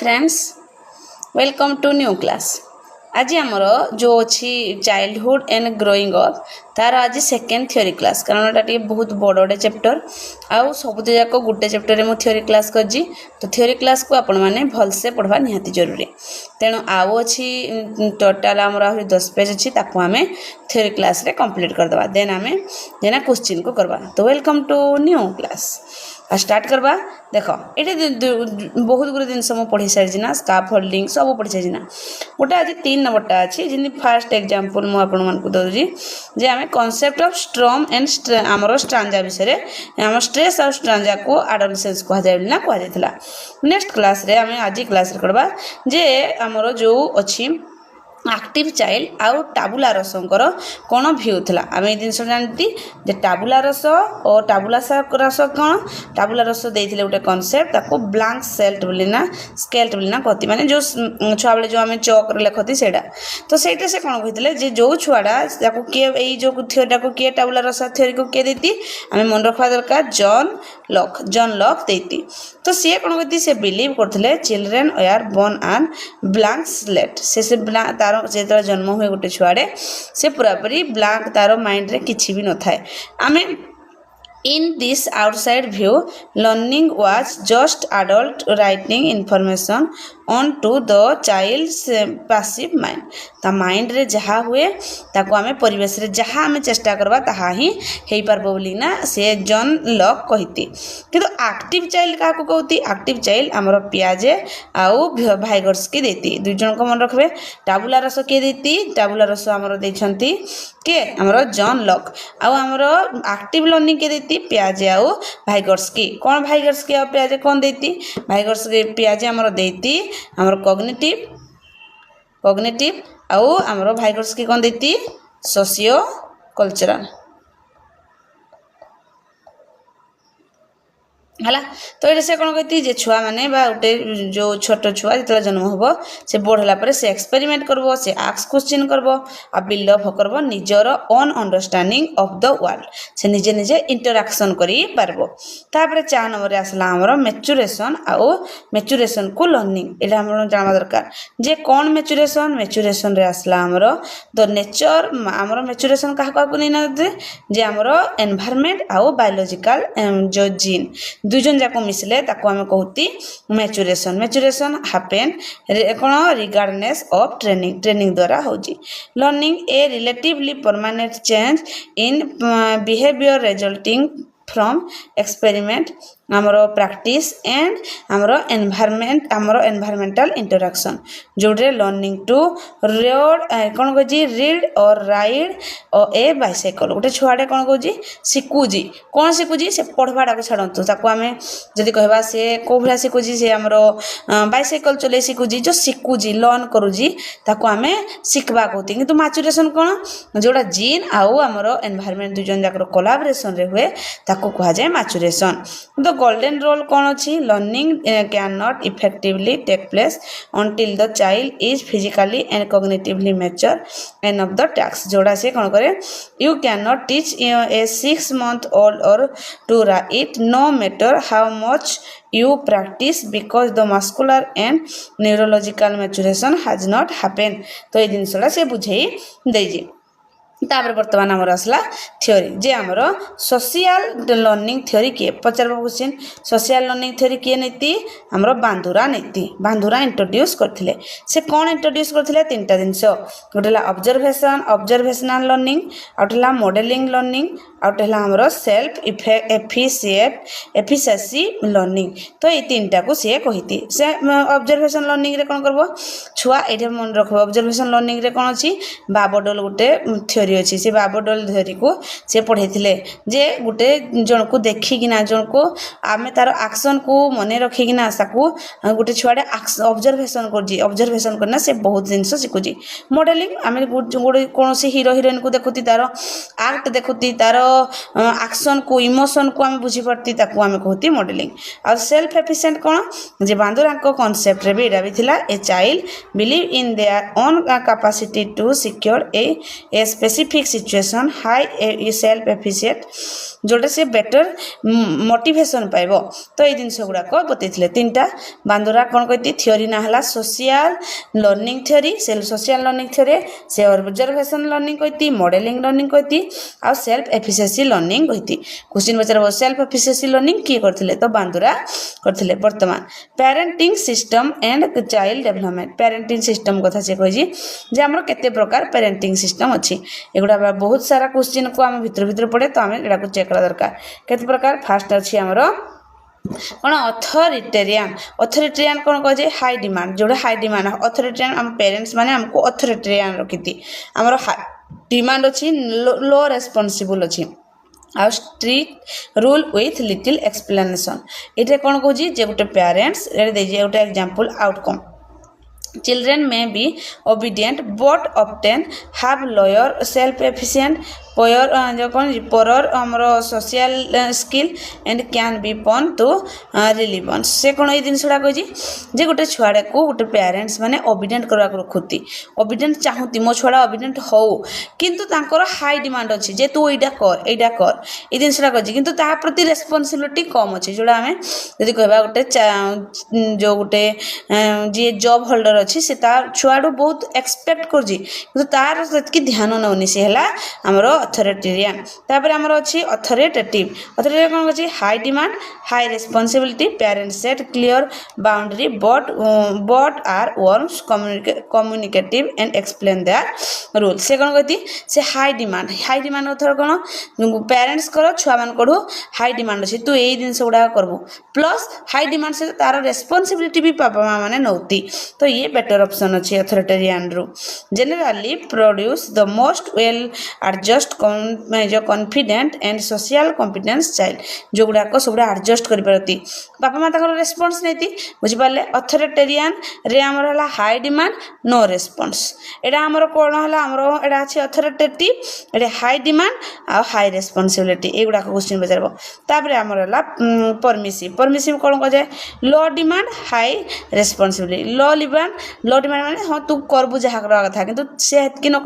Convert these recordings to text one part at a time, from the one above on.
Friends, welcome to new class. आज आमर जो अच्छी चाइल्डहुड एंड ग्रोइंग अप तार आज सेकेंड थ्योरी क्लास कारण ये बहुत बड़े चैप्टर आउ सब जाक गोटे चैप्टर में थ्योरी क्लास कर तो थ्योरी क्लास को आपण मैंने भलसे पढ़वा निहाती जरूरी। तेणु आउ अच्छी टोटाल आमर आ 10 पेज अच्छी आम थ्योरी क्लास रे कंप्लीट करदे देन आम देना क्वेश्चन को करवा। तो welcome to new class start करवा। देख ये बहुत गुड जिनस मुझे पढ़ी सारी ना स्काफ होल्डिंग सब पढ़ी सारी ना गोटे आज 3 नंबरटा अच्छी जमी फास्ट एग्जांपल मुझे दूसरी जे आम कॉन्सेप्ट ऑफ स्ट्रम एंड आमर स्ट्रांजा विषय आम स्ट्रेस और स्ट्रांजा को आडोलेसेंस कहुए ना कहुला। नेक्स्ट क्लास रे आम आज क्लास करवा जे आमर जो अच्छी एक्टिव चाइल्ड आउ टाबुला रसंकर कौन भ्यू था आम ये जिन जानती जे टाबुला रस और टाबुला रस कौन टाबुला रस देते गोटे कनसेप्ट ताको ब्लांक सेल्ट बोलना स्केल्ट बोलना कहती माने जो छुआ बेले जो आम चौक लिखती से तो सहीटा से कौन कहते जे जो छुआटा किए यही जो थ्योरीटा को किए टाबुला रस थ्योरी को किए देती आम मन रखा दरकार जॉन लॉक देती। तो सी कौन कहती से बिलीव करते children are born and blank slate से तार जो जन्म हुए गोटे छुआड़े से पूरापूरी ब्लांक तार माइंड रे किसी भी न थाए। आम In this outside view, learning was just adult writing information onto the child's passive mind. ता माइंड रे जहाँ हुए ताको आमे परिवेश रे जहाँ आमे चेष्टा करबा ताहा ही हेई पारबो बोली ना से जॉन लॉक कहती। किंतु एक्टिव चाइल्ड का को कहती एक्टिव चाइल्ड हमर पियाजे आउ भाइगर्सकी देती दुई जन को मन रखबे। टाबुला रस के देती टाबुला रस हमर देछंती के हमर जॉन लॉक आउ हमर एक्टिव लर्निंग के देती पियाजे आउ भाइगर्सकी कौन भाइगर्सकी आउ पियाजे कौन देती भाइगर्स पियाजे हमर देती हमर कॉग्निटिव आउ हमर भाइगर्सकी कौन देती सोशियो कल्चरल है। तो ये से कौन कहती जे छुआ मैंने गोटे जो छोट छुआ जो जन्म हम से बढ़ला पर से एक्सपेरिमेंट करबो से आस्क क्वेश्चन करबो आ बिल्ड अप करबो निजर own understanding of the world से निजे निजे इंटरैक्शन करी पारबो। तापर 4 नंबर आसला हमर मैच्योरेशन आउ मैच्योरेशन को लर्निंग एटा हमर जाना दरकार जे कौन मैच्योरेशन रे आसला हमर द नेचर हमर मैच्योरेशन कहा को नहीं ना जे हमर एनवायरनमेंट आउ बायोलॉजिकल जो जीन दुजन जाक मिसले ताको आमे कहती मैच्योरेशन हैपेन कौन रिगार्डनेस ऑफ ट्रेनिंग द्वारा होजी। Learning a relatively permanent change in behaviour resulting from experiment आमर प्रैक्टिस एंड आमर एनवायरमेंटल इंटरैक्शन जोड़े लर्निंग टू कौन कह रीड और राइड और ए बाइसाइकल गोटे छुआटे कौन कह शिखुजी कौन शिखुजी से पढ़वाटा को छाड़ू ताको आम जदि कहवा से कौ भाया शिखुजी से आमर बाइसाइकल चले शिखुजी जो शिखुजी लर्न करुजी ताको आम शिखवा कहती। किंतु मैच्योरेशन कौन जोड़ा जीन आउ आमर एनवायरमेंट दुजन जाकर कोलाबोरेशन रे हुए ताको कहा जाए मैच्योरेशन। तो गोल्डन रोल कौन अच्छी learning can not effectively take place until the child is physically and cognitively mature enough the task जोड़ा से कौन करे you cannot teach a 6-month-old or to write no matter how much you practice because the muscular and neurological maturation has not happened। तो ये जिनसला से बुझे देजी। तापर बर्तमान आमर आसला थ्योरी जे आमर सोशल लर्निंग थ्योरी किए पचार क्वेश्चन सोशल लर्निंग थ्योरी किए नीति आमर बांधुरा इंट्रोड्यूस करथिले से कौन इंट्रोड्यूस करथिले 3टा जिनस गोटे ऑब्जर्वेशनल लर्निंग आउटेला मॉडलिंग लर्निंग आउटेला आमर सेल्फ एफिशिएंसी लर्निंग। तो ये 3टा को सी कहती से ऑब्जर्वेशन लर्निंग रे कौन करबो छुआ एठे मन रखबो ऑब्जर्वेशन लर्निंग रे कौन अछि बाबडोल गोटे थ्योरी अच्छी से बाबडोल थ्योरी को से पढ़े जे गोटे जन को देखिकिना जन को आम तार एक्शन को मन रखिकिना गोटे छुआटे ऑब्जर्वेशन करना से बहुत जिनस शिखुची। मॉडलिंग आम गोटे कौन हीरो हिरोइन को देखुती तार एक्ट देखुती तार एक्शन को इमोशन को आम बुझीपारती आम कहती मॉडलिंग। आ सेल्फ एफिशिएंट कौन जे बांदुरा कॉन्सेप्ट रे भी एटा भी थिला a child believe in their own capacity to secure a specific specific situation high self efficient जोटा से बेटर मोटिवेशन पाइब तो ये जिनस गुड़ाक बतई तीनटा बांदुरा कौन कहती थ्योरी ना है सोशल लर्निंग थ्योरी से सोशल लर्निंग थ्योरी से ऑब्जर्वेशन लर्निंग कहती मॉडलिंग लर्निंग कहती आ सेल्फ एफिशिएंसी लर्निंग कहती क्वेश्चन पचार सेल्फ एफिशिएंसी लर्निंग किए करथिले तो बांदुरा करथिले वर्तमान parenting system and child development parenting system कथा से कही जे हमर केते प्रकार पेरेंटिंग सिस्टम अछि एगुडा बहुत सारा क्वेश्चन को हम भीतर पड़े तो आम एटा को चेक करा दरकार केते प्रकार फास्ट अछि हमर कौन अथॉरिटेरियन कौन कहे हाई डिमांड जोड़ा हाई डिमांड अथॉरिटेरियन आम पेरेंट्स माने हमको अथॉरिटेरियन रखी आमर डिमांड अच्छी लो रेस्पॉन्सिबल अच्छी आ strict rule with little explanation ये कौन कहूँ जे गोटे पेरेंट्स गोटे example outcome children may be obedient but often have lower self efficient poor हमरो social skill and can be prone to relevance से कौन ये जिनसटा कही जे गोटे छुआड़े को गोटे पेरेंट्स माने ओबिडेंट करवा रखुती ओबिडेंट चाहती मो छुआ ओबिडेंट हो किंतु तांकर हाई डिमांड अच्छी जे तू एटा कर ये जिनसटा कही किंतु ता प्रति रेस्पॉन्सिबिलिटी कम अच्छी जोड़ा आम जदि कहबा गोटे जो गोटे जी जॉब होल्डर अच्छी से तार छुआड़ू बहुत एक्सपेक्ट कर तार से ध्यान नौनी सी है आमर अथॉरिटेरियन तापर आमर अच्छी अथॉरिटेटिव कौन अच्छी high demand high responsibility parents set clear boundary but are warms communicative and explain their rule से कौन कहती से हाई डिमांड अथर कौन पेरेंट्स कर छुआ मान कड़ू हाई डिमांड अच्छी तू यही जिन गुड़ा करबू प्लस हाई डिमांड से तार रेस्पॉन्सिबिलिटी भी बापा माँ मैंने नौती तो ये बेटर ऑप्शन अच्छी अथॉरिटेरियन रू generally produce the most well adjust जो confident and social competence child जो गुड़ाक सब एडजस्ट कर पारती बापा माँ तक रेस्पॉन्स नहीं बुझिपारे अथॉरिटेरियन रे आमर है हाई डिमांड नो रेस्पॉन्स एटा आमर कौन है आमर एटा अच्छे अथॉरिटेटिव एटा हाई डिमांड आ हाई रेस्पॉन्सिबिलिटी ये गुड़ाक क्वेश्चन पचार तापर आमर है परमिसिव कौन कह लो डिमांड हाई रेस्पॉन्सिबिलिटी लो डिमांड माने हाँ तू करबू जहाँ करवा कथा किंतु से हेतकी न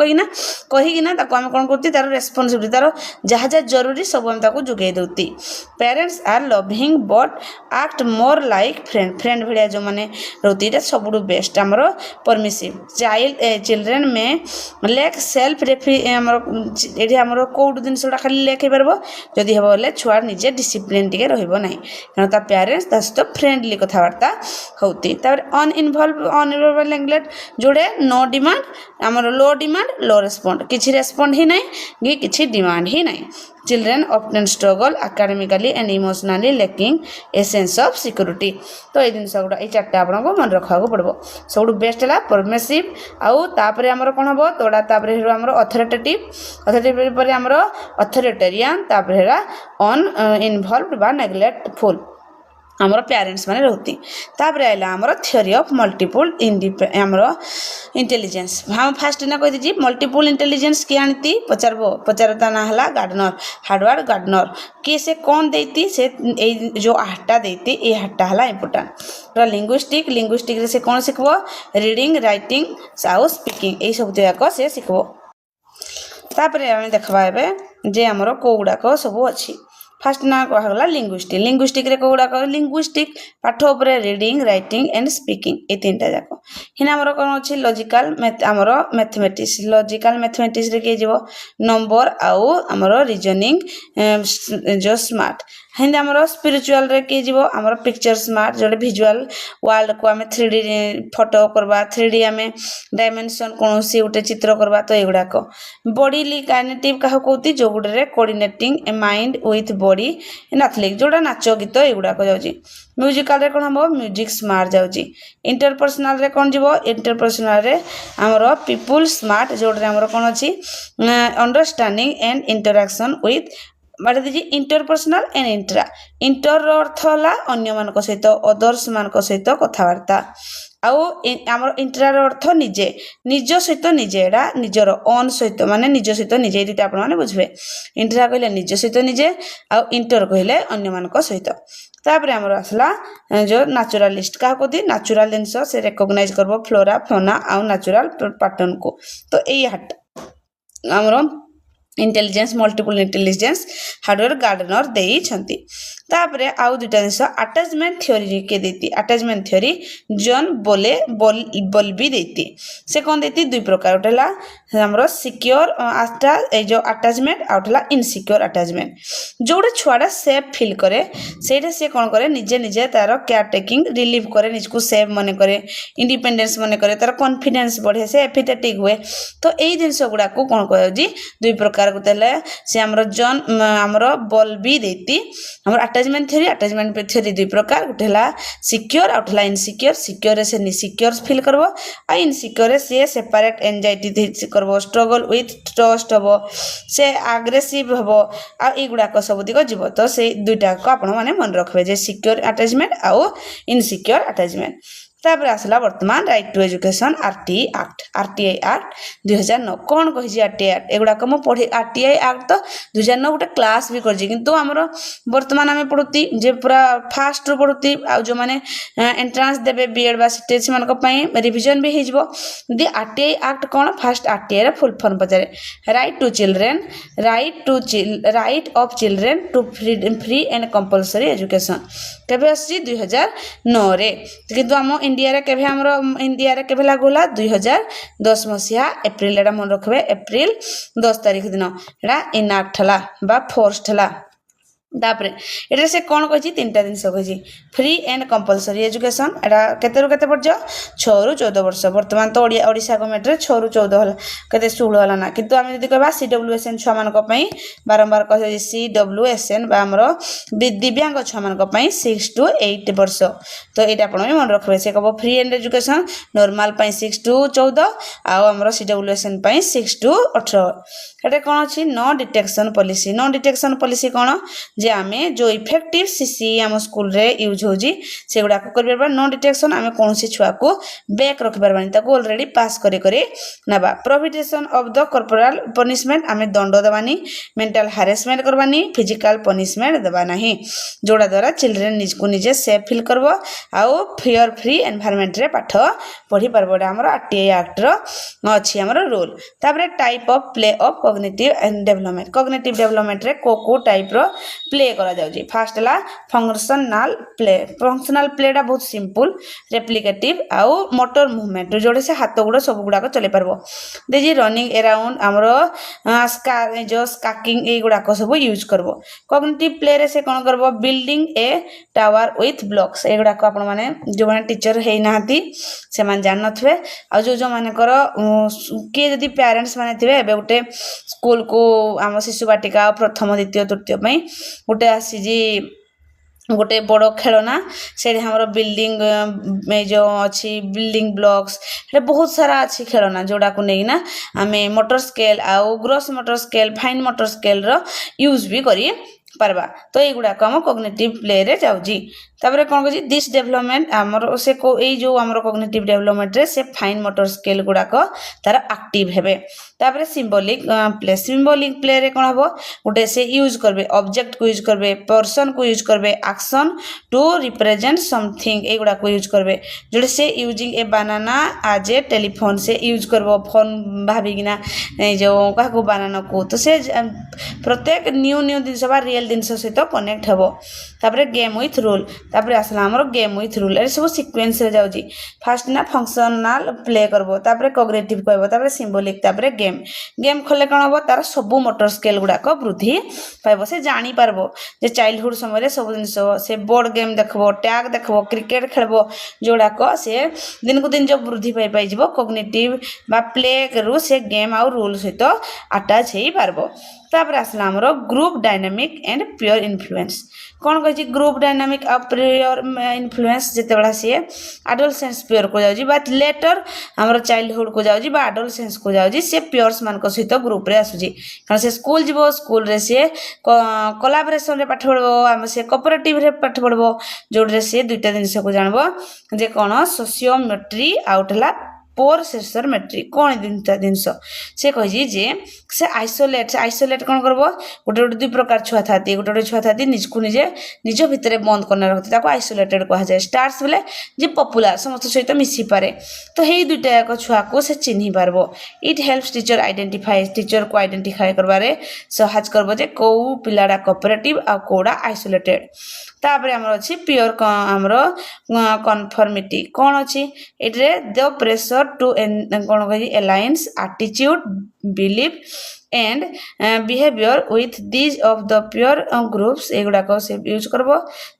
कहीकिना आम कौन करती तार रेस्पॉन्सिबिलिटी तार जहाँ जहाँ जरूरी सब आम ताको जोगे दौती parents are loving but act more like friend भाया जो मैंने रोती ये सब बेस्ट आमर परमिसिव चिल्ड्रेन में लेक सेल्फ ये आमर कौट जिनसा खाली लेख पार जदि हे बोले छुआ निजे डिसिप्लिन टे रहा कारण ता पेरेंट्स ता सहित फ्रेंडली कथबार्ता होती अनइनवल्व लैंग्वेज जोड़े नो डिमांड आमर लो डिमांड लो रेस्पॉन्ड किसी रेस्पॉन्ड ही नहीं किसी डिमांड ही नहीं children often struggle academically and emotionally lacking a sense of security तो ये जिन गुड़ा ये चार्टा आपको मन रखा पड़ो सब बेस्ट है परमिसिव आउ तापर आमर कौन हम तोड़ा तापर आमर अथॉरिटेटिव पर आमर अथॉरिटेरियन तापर अनइनवल्व बा नेग्लेक्टफुल आमर पेरेंट्स माने रहती तापर आइला आमर थ्योरी ऑफ मल्टीपल आमर इंटेलिजेंस हम फास्ट ना कह दीजिए मल्टीपल इंटेलिजेंस किए आनी पचारता ना है गार्डनर हार्डवर्ड गार्डनर किए से कौन देती से जो आठटा देती ये आठटा है इंपोर्टाट लिंग्विस्टिक से कौन शिखब रीडिंग राइटिंग आउ स्पीकिंग यही सब जाक से शिखब तापर आम देखा जे आमर कौ गुड़ाक सब अच्छी फास्ट ना कहला लिंग्विस्टिक रे कौड़ा लिंग्विस्टिक पाठ उपरे रीडिंग राइटिंग एंड स्पीकिंग ये तीन टा जाक हिना हमर कोन अछि लॉजिकल हमर मैथमेटिक्स रे के जीवो नंबर आउ हमर रीजनिंग जो स्मार्ट हिंदी हमर स्पिरिचुअल रे के जीवो हमर पिक्चर स्मार्ट जोड़े विजुअल वर्ल्ड को आमे 3D फोटो करबा 3D आमे डायमेंशन कोनोसी उटे चित्र करबा तो एगुडा को बॉडी काइनेटिव काह कहती जो गुडे coordinating a mind with body athletic जोड़ा नाच गीत एगुडा को जाउची म्यूजिकल रे कोन हम म्यूजिक स्मार्ट जाउची इंटरपर्सनल रे कोन जीवो इंटरपर्सनल रे हमर पीपल स्मार्ट जोड़े हमर कोन अछि अंडरस्टैंडिंग एंड इंटरैक्शन विथ बाटे दीजिए इंटरपर्सनल एंड इंटर अर्थ है अन्य मान सहित अदर्स मान सहित कथबार्ता आउ आमर इंट्रार अर्थ निजे निज सहित निजे एटा निजर ओन सहित माने निज सहित निजे ये दुटा आपने बुझे इंट्रा कहले निज सहित निजे आउ इंटर कहले अन्य मान सहित तापर आमर आसला जो नेचुरलिस्ट क्या कहती नेचुरल जिनस से रिकग्नाइज करबो फ्लोरा फ्लोना आउ नेचुरल पैटर्न को तो यही हाट आमर intelligence multiple intelligence Howard Gardner देइछंती तापरे आउ दुटा जिनिस अटैचमेंट थ्योरी के देती अटैचमेंट थ्योरी जॉन बोल्बी देती से कौन देती दुई प्रकार उठला हमरो सिक्योर आस्था ए जो अटैचमेंट आउटला इनसिक्योर अटैचमेंट जोडे छुआडा सेफ फील करे सेठे से कौन करे निजे निजे तार केयर टेकिंग रिलीव करे निजको सेफ मने करे इंडिपेंडेंस मने करे तार कॉन्फिडेंस बढ़े से एफिटेटिक हुए तो एई जिनिस गुडा को कौन कहयो जी दुई प्रकार को तेले से हमरो जॉन हमरो बोल्बी देती हमर अटैचमेंट थ्योरी दुई प्रकार उठला सिक्योर आउटला इनसिक्योर सिक्योर से निसिक्योर फील करबो आ इनसिक्योर से सेपरेट एंजाइटी करबो स्ट्रगल विथ ट्रस्ट हबो से एग्रेसिव हबो आ ई गुडा को सब दिगो जीवो तो से दुईटा को आपण माने मन रखबे जे सिक्योर अटैचमेंट आ इनसिक्योर अटैचमेंट तापर आसला वर्तमान right to education RTI act 2009 कौन कही आरटीआई एक्ट एगुड़ा मु पढ़ी आरटीआई एक्ट तो 2009 गोटे क्लास भी कर किंतु आमर वर्तमान आम पढ़ुती जे पूरा फास्ट रू पढ़ुती आ जो माने एंट्रांस देबे बीएड बा सीटेट से मानक पई रिवीजन भी हेजबो दी आरटीआई एक्ट कौन फास्ट आरटीआई रे फुल फॉर्म पचारे right of children to free and compulsory education केबे आसी 2009 रे किंतु आम इंडिया रे केबे हमरो इंडिया रे केबे लागू होला 2010 मसिया एप्रिल एडा मन रखबे एप्रिल 10 तारिख दिन एडा इनएक्ट हला बा फोर्स्ड हला तापरे एटा से कोन कहि तीनटा दिन से कहि फ्री एंड कंपलसरी एजुकेशन एटा केते रु केते पर्ज 6 रु 14 वर्ष वर्तमान तो ओडिशा गवर्नमेंट रे 6 रु 14 होला केते 16 होला ना किंतु आमे जदी कहबा सीडब्ल्यूएसएन छुआ मानक पई बारंबार कहि सीडब्ल्यूएसएन बा हमरो दिव्यांग छुआ मानक पई 6 टू 8 वर्ष तो एटा आपण मन रखबे से कहबो फ्री एंड एजुकेशन नॉर्मल पई 6 टू 14 आ हमरो सीडब्ल्यूएसएन पई 6 टू 18 एटा कोन अछि नो डिटेक्शन पॉलिसी कोन जे आमे जो इफेक्टिव सीसी आम स्कूल रे यूज होजी सेगुडा को कर परबा नो डिटेक्शन आमे कोनसी छुआ को बैक रख परबानी ताको ऑलरेडी पास करे करे नबा prohibition of the corporal punishment आमे दंड दबानी मेंटल हैरेसमेंट करबानी फिजिकल पनिशमेंट दबा नाही जोड़ा द्वारा चिल्ड्रन निज को निजे सेफ फील करबो आउ फियर फ्री एनवायरनमेंट रे पाठ पढ़ी परबो हमर आरटीआई एक्ट रो अछि हमर रूल ताबरे type of play of cognitive development रे को टाइप रो प्ले करा जाउजी फर्स्ट ला फंक्शनल प्लेटा बहुत सिंपल रेप्लिकेटिव आउ मोटर मूवमेंट जोड़े से हाथ गुड़ सब गुड़ा चले पारबो देजी रनिंग अराउंड हमरो जो स्काकिंग ए गुड़ा सब यूज करबो कॉग्निटिव प्ले रे से कोन करबो building A tower with blocks A गुड़ा को आपण माने जो माने टीचर हेई नाहती से मान जान नथवे आ जो माने कर के जदी पेरेंट्स माने थिबे एबे उठे स्कूल को आम शिशु बाटिका प्रथम द्वितीय तृतीय पई गोटे आसी जी गोटे बड़ खेलना से हमर बिल्डिंग में जो अच्छी बिल्डिंग ब्लॉक्स बहुत सारा अच्छी खेलना जोड़ा को नहीं ना आमे मोटर स्केल आउ gross motor skill fine motor skill रो यूज भी करी पारबा तो ये गुड़ा को हम कॉग्निटिव प्ले रे जाउजी ताबरे कोन कहि दिस डेवलपमेंट हमर से को ए जो हमर कॉग्निटिव डेवलपमेंट रे से फाइन मोटर स्केल गुड़ा को तार एक्टिव हेबे ताबरे सिंबॉलिक प्ले रे कोन हबो गुटे से यूज करबे ऑब्जेक्ट को यूज करबे पर्सन को यूज करबे एक्शन टू रिप्रेजेंट समथिंग ए गुड़ा को यूज करबे जोड़े से using a banana as a telephone से यूज करबो फोन भाबिगिना जो का को बनाना को तो से प्रत्येक न्यू दिन बा रियल दिन सहित कनेक्ट हेबो ताबरे गेम विथ रूल ताबरे आसला हमर गेम विथ रूल ए सब सीक्वेंस रे जाउजी फर्स्ट ना फंक्शनल प्ले करबो ताबरे कॉग्निटिव कहबो ताबरे सिंबॉलिक ताबरे गेम खोले कोन हबो तार सब मोटर स्केल गुडा को वृद्धि पाइबो से जानि पारबो जे चाइल्डहुड समय रे सब दिन से बोर्ड गेम देखबो टैग देखबो क्रिकेट खेलबो जोड़ा को से दिन को दिन जो वृद्धि पाई जिवो कॉग्निटिव बा प्ले करू से गेम आ रूल सहित अटैच हेई पारबो तापर आसला हमरो group dynamic and pure influence कौन कहि ग्रुप डायनामिक और प्योर इन्फ्लुएंस जते बड़ा से एडोलसेंस प्योर को जाउजी बट लेटर हमरो चाइल्डहुड को जाउजी बा एडोलसेंस को जाउजी से प्योर्स मान को सहित ग्रुप रे आसुजी कारण से स्कूल जीवो स्कूल रे से कोलैबोरेशन रे पाठ पढबो हम से कोऑपरेटिव रे पाठ पढबो जोड रे से दुईटा दिन से को जानबो जे कोन सोशियोमेट्री आउटला पोर सेसर कौन जिनस से कही जे से आइसोलेट कौन करब गोटे गोटे दुई प्रकार छुआ था गोटे गोटे छुआ था निजको निजे निज भितर बंद करना रखते आइसोलेटेड कहुए स्टार्स बोले जे पपुलार समस्त सहित मिसी पारे तो यही दुईटा जाक छुआ को से चिन्ह पारब it helps teacher identify teacher को आइडेंटिफाई करबारे सहायता करब जे कौ पिलाड़ा कोऑपरेटिव आ कोड़ा आइसोलेटेड तापर आमर अच्छी प्योर आमर कन्फर्मिटी कौन अच्छी ये द प्रेशर टू कौन कह alliance attitude belief and behaviour with these of the peer groups एगुड़ाक से यूज करब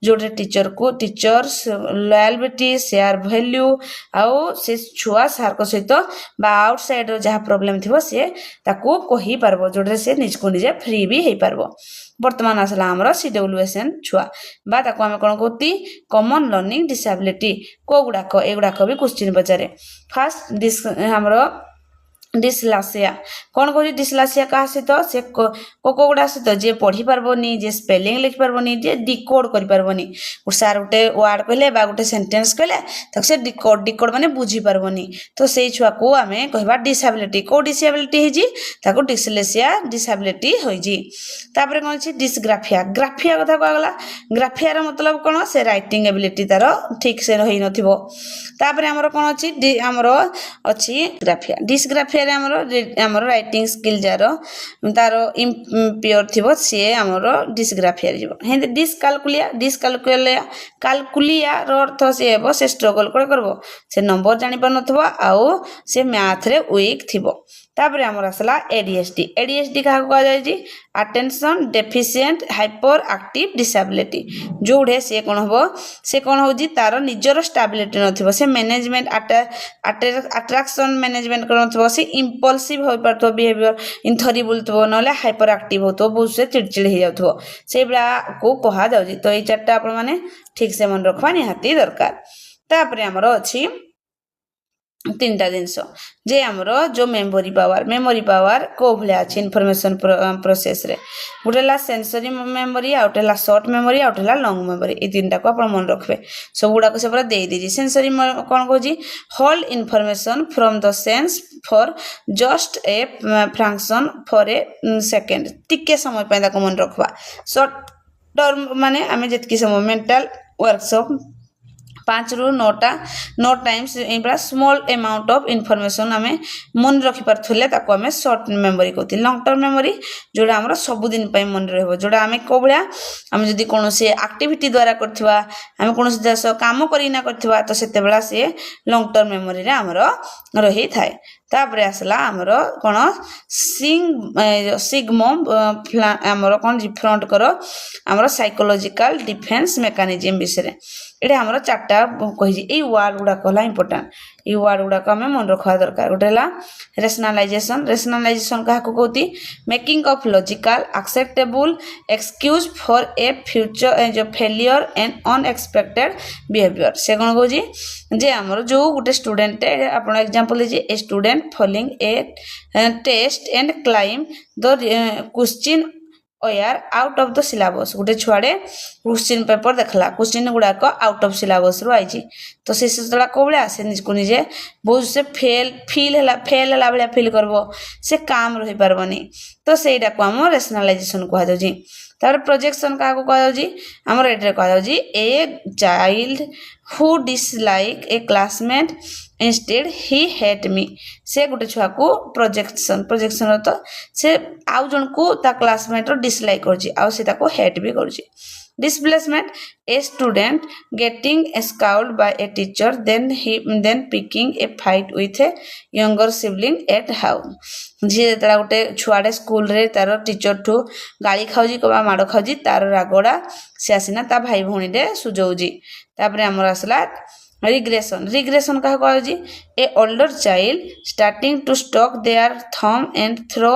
जो टीचर को टीचर्स लॉयल्टी शेयर वैल्यू आउ से छुआ सार सहित आउटसाइड जहाँ प्रोब्लेम थी सी ताकू कही पारब जोटे से निजको निजे फ्री भी हो पारब बर्तमान आसला आमर CWSN छुआ बा ताकू आमे कौन कहती कॉमन लर्निंग डिसेबिलिटी को गुड़ाक एगुड़ाक भी क्वेश्चन पचारे फास्ट आमर डिस्लासिया कौन कह डिस्लासिया क्या सहित से कोड़ा सहित जे पढ़ी पार्बनी जे स्पेलिंग लिखि पार्बनी जे डिकोड कर पार्बनी सार गोटे वार्ड कहले बा गोटे सेंटेंस कहले ताको से डिकोड माने बुझी पार्बनी तो से छुआ को आमे कहबा डिसेबिलिटी को डिसेबिलिटी हिजी ताको डिस्लेसिया डिसेबिलिटी होइजी तापर कोन अछि डिसग्राफिया ग्राफिया कथा कहगला ग्राफिया रो मतलब कोन से राइटिंग एबिलिटी तार ठीक से रही नथिबो तापर हमर कोन अछि हमर अछि ग्राफिया डिसग्राफिया आमर राइटिंग स्किल जार तार इम्प्योर थी सी आमर डिसग्राफिया जी डिसकालकुलिया अर्थ सी हे से स्ट्रगल कर से नंबर जापर नथबो आउ से मैथ रे वीक थी तापर आमर आसला एडीएचडी क्या कहुए attention deficient hyperactive disability जोड़े सी कौन हम से कौन हो तार निजर स्टेबिलिटी नथिबो से मैनेजमेंट अट्रैक्शन मैनेजमेंट कर से इम्पल्सिव हो पार बिहेवियर इंथरी बुलुथबो नले हाइपर एक्टिव होतो बहुत से चिड़चिड़ हो जाउथबो से बला को कहा जाउजी तो ये चारटा आपण माने ठीक से मन रखवा निहाती दरकार तापर आमर अछि तीन टा जिनस जे आमर जो मेमोरी पावर को भलिया अछि इनफॉरमेशन प्रोसेस रे गुटेला सेंसरी मेमोरी आउटेला शॉर्ट मेमोरी आउटेला लॉन्ग मेमोरी ए तीन टा को आपण मन रखबे सब गुडा को से पूरा दे दीजी सेंसरी कोन कहजी hold information from the sense for just a fraction for a second टिके समय पे ताको मन रखबा शॉर्ट टर्म माने आमे जेतकी समय मेंटल वर्कशॉप 5 ରୁ 9 times small amount of information आमे मन रखि पारथुले ताको आमे शॉर्ट मेमोरी कहती लॉन्ग टर्म मेमोरी जोड़ा हमर सब दिन पय मन रहबो जोड़ा आमे को बळा आमे जदी कोनोसी एक्टिविटी द्वारा करथवा आमे कोनोसी देश काम करी ना करथवा तो सेते बेला से लॉन्ग टर्म मेमोरी रे हमर रही थाए तापर आसला हमर कोन सिग्मो हमर कोन फ्रंट करो हमर साइकोलॉजिकल डिफेंस मैकेनिज्म विषय एटा हमर चारटा कहि ए वर्ड गुडा कहला इंपोर्टेंट ए वर्ड गुडा को हमें मन रखवा दरकार गोटेला रेशनलाइजेशन का कहती making of logical acceptable excuse for a future जो फेलियर एंड अनएक्सपेक्टेड बिहेवियर से कोन कहजी जे हमर जो गोटे स्टूडेंट आपण एग्जांपल दीजिए a student following a test and claim the question यार आउट ऑफ द सिलेबस गोटे छुआड़े क्वेश्चन पेपर देखला क्वेश्चन गुड़ाक आउट ऑफ सिलेबस रु आई तो से जरा कौन आसे निजको निजे बहुत से फेल है भाया फिल करब से काम रही पारबनी तो सेटा को आम रेशनलाइजेशन कहुच्छी तापर प्रोजेक्शन क्या कहूँ ये कहूँ a child who dislike A classmate instead he hate me से गोटे छुआ को प्रोजेक्शन तो से आउ जन को ता क्लासमेट डिसलाइक कर हेट भी कर displacement a student getting scolded by a teacher then picking a fight with a younger sibling at house जी जेतला गोटे छुआड़े स्कूल रे तार टीचर ठू गाली खाऊजी कबा माड़ खाऊजी तार रागड़ा से आसीना ता भाई भौणी रे सुझाऊजी तापर हमर आसला रिग्रेशन क्या कहूँ a older child starting to stock their thumb and throw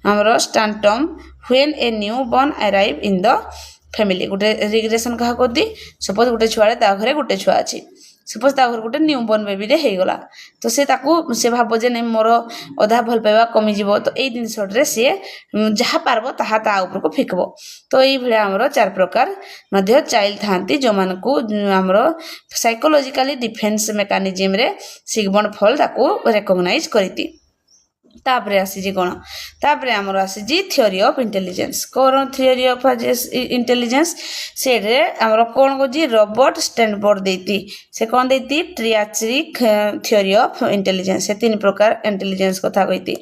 हमर tantrum when a newborn arrive in the family गोटे रिग्रेशन क्या कहती सपोज गोटे छुआ घरे गोटे छुआ अच्छी सपोज ता घर गोटे न्यू बॉर्न बेबी रे हे गला तो से भाबो जे नै मोर अधा भल पाइबा कमी जीवो तो एई जिनसरे से जहा पारबो ताहा ता ऊपर को फेकबो तो एई भले हमरो चार प्रकार मध्य चाइल्ड थांती जो मान को हमरो साइकोलॉजिकली डिफेंस मेकानिज्म रे सिगमंड फ्रॉइड ताको रिकॉग्नाइज करती तापरे आसी जी कोन तापरे हमर आसी जी थ्योरी ऑफ इंटेलिजेंस कोन थ्योरी ऑफ इंटेलिजेंस से रे हमर कोन को जी रॉबर्ट स्टैनफोर्ड देती से कोन देती ट्रियाचिक थ्योरी ऑफ इंटेलिजेंस से तीन प्रकार इंटेलिजेंस कथा कहिती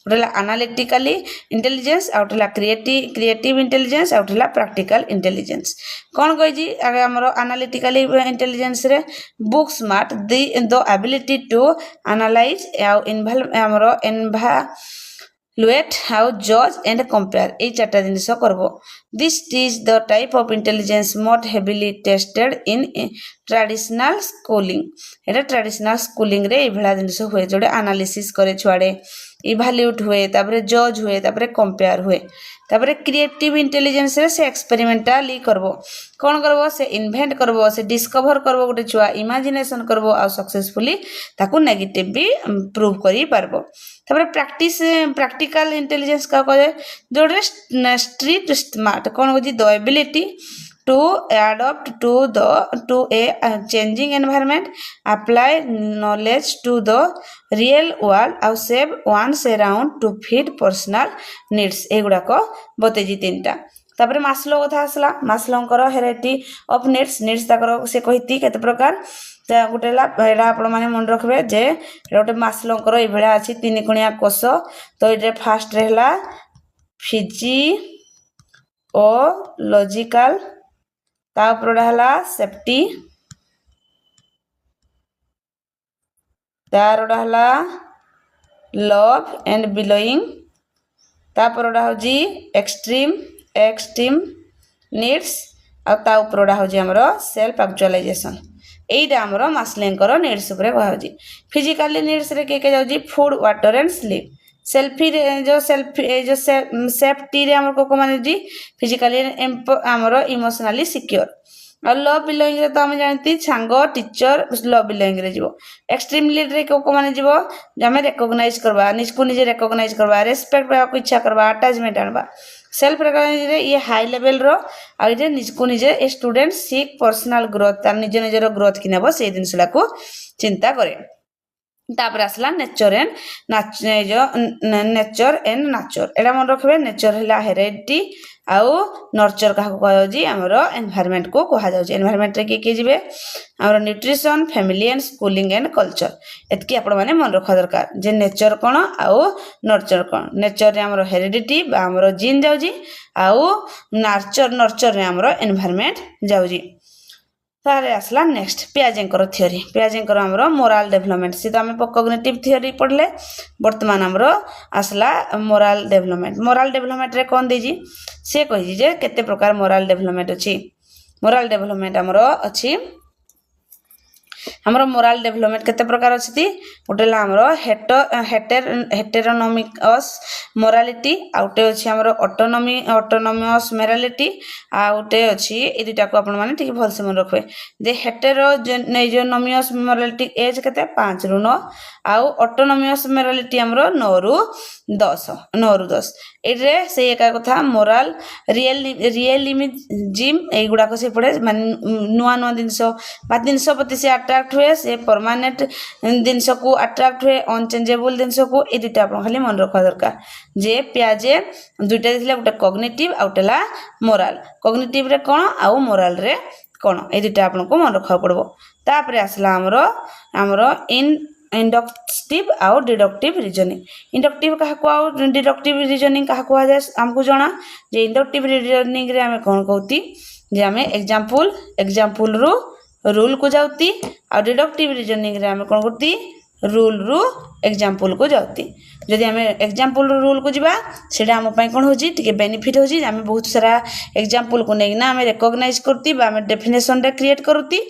उठला एनालिटिकली इंटेलिजेंस आउटला क्रिएटिव इंटेलिजेंस आउटला प्रैक्टिकल इंटेलिजेंस कोन कहि जी आगे हमर एनालिटिकली इंटेलिजेंस रे book smart the ability to analyse involve हमर evaluate how judge and compare এই চারটা জিনিস করব this is the type of intelligence most heavily tested in traditional schooling এটা traditional schooling रे এই ভলা জিনিস हुए जोड़े analysis करे छुआड़े इवैल्यूएट हुए तापरे जज हुए तापरे कंपेयर हुए तापरे क्रिएटिव इंटेलिजेंस रे से एक्सपेरिमेंटली करबो कोन करबो से इन्वेंट करबो से डिस्कवर करबो गोटे छुआ इमेजिनेशन करबो आ सक्सेसफुली ताकू नेगेटिव भी प्रूव करी पारबो तापरे प्रैक्टिकल इंटेलिजेंस का कहे जोड़े स्ट्रीट स्मार्ट कोन होजी the ability to adapt to a changing environment apply knowledge to the real world ଆଉ save one's around to feed personal needs एगुडा को बतेजी तीनटा तापरे मास्लो कथा आसला मास्लोंकर हेराइटी ऑफ नीड्स ताकर से कहिती केते प्रकार गोटेला एडा आपण माने मन रखबे जे गोटे मास्लोंकर ए भेड़ा अछि तीन कोणिया कोष तो इटे फास्ट रहला फिजी ओ लॉजिकल तापरडा हला सेफ्टी तारडा हला लव एंड बिलोइंग तापरडा होजी एक्सट्रीम नीड्स आ ता उपरडा होजी हमरो सेल्फ एक्चुअलाइजेशन एइडा हमरो मास्लेंकर नीड्स उपरे कहौजी फिजिकली नीड्स रे के जाउजी फूड वाटर एंड स्लीप सेल्फी जो सेफ्टी रे हमर को माने जी फिजिकली हमर इमोशनली सिक्योर और लव बिलोइंग रे तो हम जानती सांगो टीचर लव बिलोइंग रे जीवो एक्सट्रीमली रे को माने जीवो हमें रिकॉग्नाइज करबा निजको निजे रिकॉग्नाइज करबा रेस्पेक्ट पावा को इच्छा करबा अटैचमेंट आनबा सेल्फ रिकॉग्नाइज रे ये हाई लेवल रो आ इजे निजको निजे स्टूडेंट सीक पर्सनल ग्रोथ तार निजे निजे रो ग्रोथ किनबो से जिनसला को चिंता करे तापर आसला नेचर एंड नाचर एटा मन रखबे नेचर हला हेरिडिटी आउ नर्चर का कह जी हमरो एनवायरनमेंट को कहा जाउ छी एनवायरनमेंट रे के जिवे हमरो nutrition family and schooling and culture एतकी आपण माने मन रखा दरकार जे नेचर कोन आउ नर्चर कोन नेचर रे हमरो हेरिडिटी बा हमरो जीन जाउ जी आउ नर्चर रे हमरो एनवायरनमेंट जाउ जी तारे आसला नेक्स्ट पियाजेंकर थ्योरी पियाजेंकर हमरो मोरल डेवलपमेंट से तो हम कॉग्निटिव थ्योरी पढ़ले वर्तमान हमरो आसला मोरल डेवलपमेंट रे कोन देजी से कहि जे केते प्रकार मोरल डेवलपमेंट अछि मोरल डेवलपमेंट हमरो अछि हमरो मोरल डेवलपमेंट केते प्रकार अछि गोटेला हमरो हेटेरोनोमिकस मोरालिटी आउटे अछि हमरो ऑटोनोमस मोरालिटी आउटे अछि ए दुटा को आपण माने ठीक भल से मन रखबे जे हेटेरोनोमियस मोरालिटी एज केते 5 रु 9 आउ ऑटोनोमस मोरालिटी हमरो 9 रु 10 एरे से एका कथा मोरल रियलिज्म ए गुडा को से पड़े माने नुआ दिनसो बा दिनसो प्रति से अट्रैक्ट हुए से परमानेंट दिनसो को अट्रैक्ट हुए अनचेंजेबल दिनसो को ए दुटा आपण खाली मन रखा दरकार जे पियाजे दुटा दिसला गोटे कॉग्निटिव आउटला मोरल कॉग्निटिव रे कोन आउ मोरल रे कोन ए दुटा आपण को मन रखा पड़बो तापरे आसला हमरो इंडक्टिव आउ डिडक्टिव रीजनिंग इंडक्टिव कहा को आउ डिडक्टिव रीजनिंग कहा को जाय हमको जाना जे इंडक्टिव रीजनिंग रे हमें कोन कहती जे हमें एग्जांपल रो रूल को जाउती आ डिडक्टिव रीजनिंग रे हमें कोन करती रूल रो एग्जांपल को जाउती जदि हमें एग्जांपल रो रूल को जिबा सेडा हम पई कोन होजी टिके बेनिफिट होजी हमें बहुत सारा एग्जांपल को नेना हमें रिकॉग्नाइज करती बा हमें डेफिनेशन रे क्रिएट करती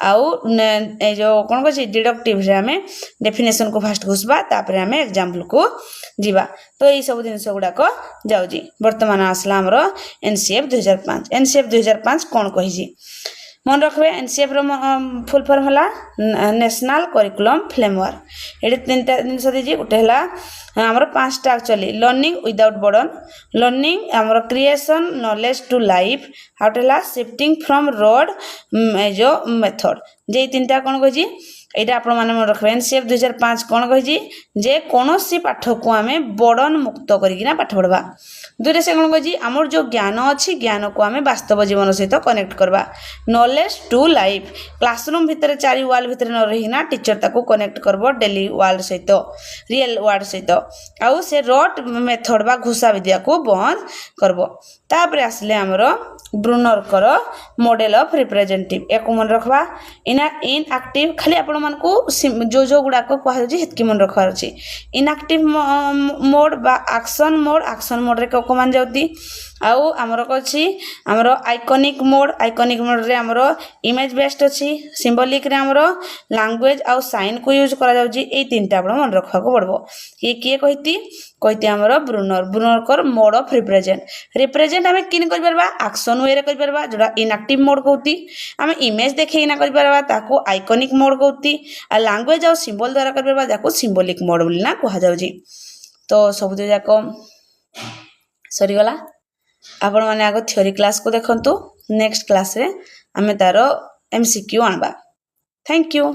आउ ए जो कोन कहै डिडक्टिव रे हमें डेफिनेशन को फास्ट घुसबा तापर हमें एग्जांपल को जीवा तो এই सब जिनस गुडा को जाउजी वर्तमान आसला हमरो एनसीएफ 2005 कोन कहि जी मन रखबे एनसीएफ रो फुल फॉर्म हला नेशनल करिकुलम फ्रेमवर्क एडी तीनटा जिनिस देजी गोटे हला हमर पांचटा actually learning without burden learning हमर क्रिएशन नॉलेज टू लाइफ हाउटेला शिफ्टिंग फ्रॉम रोड जो मेथड जे तीनटा कोन कहजी एटा आपण माने मन रखबे एनसीएफ 2005 कोन कहजी जे कोनोसी पाठ को आमे बर्डन मुक्त करिकिना पाठ पढबा दुरे से कोन कहजी हमर जो ज्ञान अछि ज्ञान को आमे वास्तव जीवन सहित कनेक्ट करबा नॉलेज टू लाइफ क्लासरूम भितर चारि वाल भितर न रहिना टीचर ताको कनेक्ट करबो डेली वर्ल्ड सहित रियल वर्ल्ड सहित आउ से रट मेथड बा घुसा विद्या को बंद करबो तापरे आसले हमरो ब्रूनर करो मॉडल ऑफ रिप्रेजेंटेटिव एको मन रखबा इनएक्टिव खाली आपण मन को जो गुडा को कह जे हेतकी मन रखवार अछि इनएक्टिव मोड बा एक्शन मोड रे को मान जाउती आउ हमरो अछि हमरो आइकॉनिक मोड रे हमरो इमेज बेस्ड अछि सिंबॉलिक रे हमरो लैंग्वेज आउ साइन को यूज करा जाउची ए तीनटा आपण मन रखवा को पड़बो ये किए कहिती हमरो ब्रूनर कर मोड ऑफ रिप्रेजेंट हमें किन कर परबा एक्शन वे रे कर परबा जोडा इनएक्टिव मोड कहती हमें इमेज देखे ना कर परबा ताको आइकॉनिक मोड कहती आ लैंग्वेज आउ सिंबल द्वारा कर परबा ताको सिंबॉलिक मोड बोली ना कहा जाउची तो सब जाको सरी गला आपण माने आगो थ्योरी क्लास को देखंतु नेक्स्ट क्लास रे हमें तारो एमसीक्यू आनबा थैंक यू।